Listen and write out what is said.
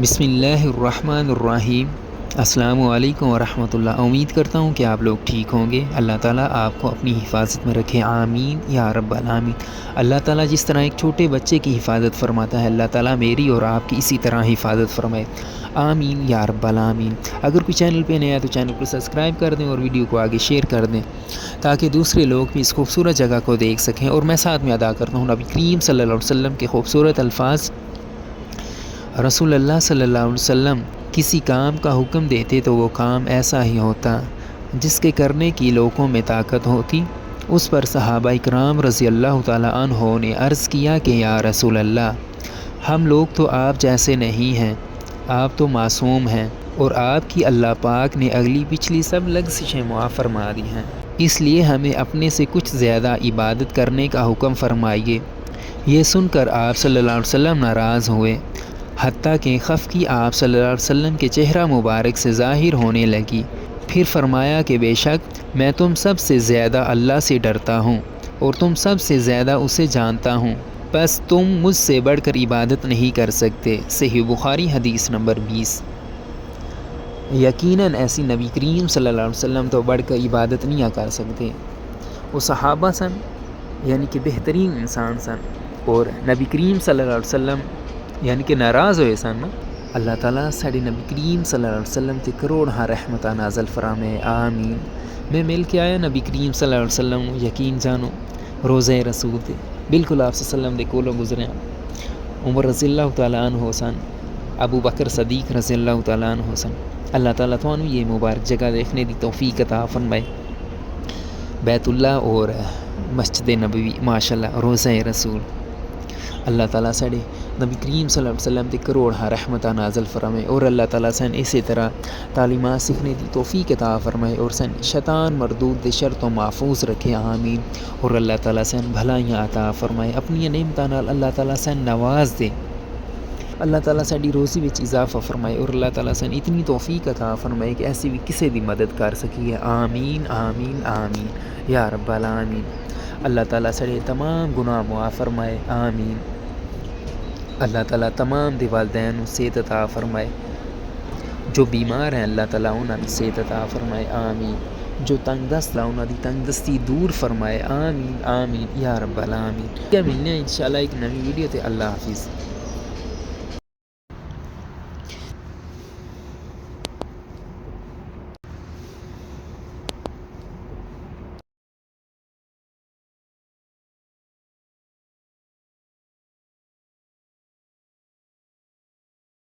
بسم اللہ الرحمن الرحیم۔ السلام علیکم ورحمۃ اللہ۔ امید کرتا ہوں کہ آپ لوگ ٹھیک ہوں گے۔ اللہ تعالیٰ آپ کو اپنی حفاظت میں رکھے، آمین یا رب العالمین۔ اللہ تعالیٰ جس طرح ایک چھوٹے بچے کی حفاظت فرماتا ہے، اللہ تعالیٰ میری اور آپ کی اسی طرح حفاظت فرمائے، آمین یا رب العالمین۔ اگر کوئی چینل پہ نیا ہے تو چینل کو سبسکرائب کر دیں اور ویڈیو کو آگے شیئر کر دیں تاکہ دوسرے لوگ بھی اس خوبصورت جگہ کو دیکھ سکیں۔ اور میں ساتھ میں ادا کرتا ہوں نبی کریم صلی اللہ علیہ وسلم کے خوبصورت الفاظ۔ رسول اللہ صلی اللہ علیہ وسلم کسی کام کا حکم دیتے تو وہ کام ایسا ہی ہوتا جس کے کرنے کی لوگوں میں طاقت ہوتی۔ اس پر صحابہ اکرام رضی اللہ تعالیٰ عنہ نے عرض کیا کہ یا رسول اللہ، ہم لوگ تو آپ جیسے نہیں ہیں، آپ تو معصوم ہیں اور آپ کی اللہ پاک نے اگلی پچھلی سب لغزشیں معاف فرما دی ہیں، اس لیے ہمیں اپنے سے کچھ زیادہ عبادت کرنے کا حکم فرمائیے۔ یہ سن کر آپ صلی اللہ علیہ وسلم ناراض ہوئے، حتیٰ کہ خفگی آپ صلی اللہ علیہ وسلم کے چہرہ مبارک سے ظاہر ہونے لگی۔ پھر فرمایا کہ بے شک میں تم سب سے زیادہ اللہ سے ڈرتا ہوں اور تم سب سے زیادہ اسے جانتا ہوں، بس تم مجھ سے بڑھ کر عبادت نہیں کر سکتے۔ صحیح بخاری حدیث نمبر 20۔ یقیناً ایسی نبی کریم صلی اللہ علیہ وسلم تو بڑھ کر عبادت نہیں کر سکتے۔ وہ صحابہ سن، یعنی کہ بہترین انسان سن، اور نبی کریم صلی اللہ علیہ وسلم یعنی کہ ناراض ہوئے سن۔ اللہ تعالیٰ ساڑے نبی کریم صلی اللہ علیہ وسلم تے کروڑ رحمتہ نازل فرامے، آمین۔ میں مل کے آیا نبی کریم صلی اللہ علیہ وسلم، یقین جانو روزہ رسول تے بالکل آپ صلی اللہ علیہ وسلم دے کولوں گزرے ہیں۔ عمر رضی اللہ تعالیٰ عنہ سن، ابو بکر صدیق رضی اللہ تعالیٰ عنہ سن۔ اللہ تعالیٰ تو یہ مبارک جگہ دیکھنے دی توفیق عطا فرمائے، بیت اللہ اور مسجد نبوی، ماشاءاللہ روزہ رسول۔ اللہ تعالیٰ ساڑے نبی کریم صلی اللہ علیہ وسلم تے کروڑ رحمتہ نازل فرمائے، اور اللہ تعالیٰ سن اسی طرح تعلیمات سیکھنے دی توفیق عطا فرمائے، اور سن شیطان مردود دے شر تو محفوظ رکھے، آمین۔ اور اللہ تعالیٰ سن بھلائیاں عطا فرمائے، اپنی نعمتاں نال اللہ تعالیٰ سن نواز دے، اللہ تعالیٰ ساڑی روزی وچ اضافہ فرمائے، اور اللہ تعالیٰ سن اتنی توفیق عطا فرمائے کہ ایسی بھی کسی دی مدد کر سکیے، آمین آمین آمین یا رب العالمین۔ اللہ تعالیٰ ساڑے تمام گناہ معاف فرمائے، آمین۔ اللہ تعالیٰ تمام دے والدین صحت عطا فرمائے، جو بیمار ہیں اللہ تعالیٰ انہاں دی صحت عطا فرمائے، آمین۔ جو تنگ دست لا انہاں دی تنگ دستی دور فرمائے، آمین آمین یا رب العالمین۔ کیا ملنے ہیں انشاءاللہ ایک نئی ویڈیو تے، اللہ حافظ۔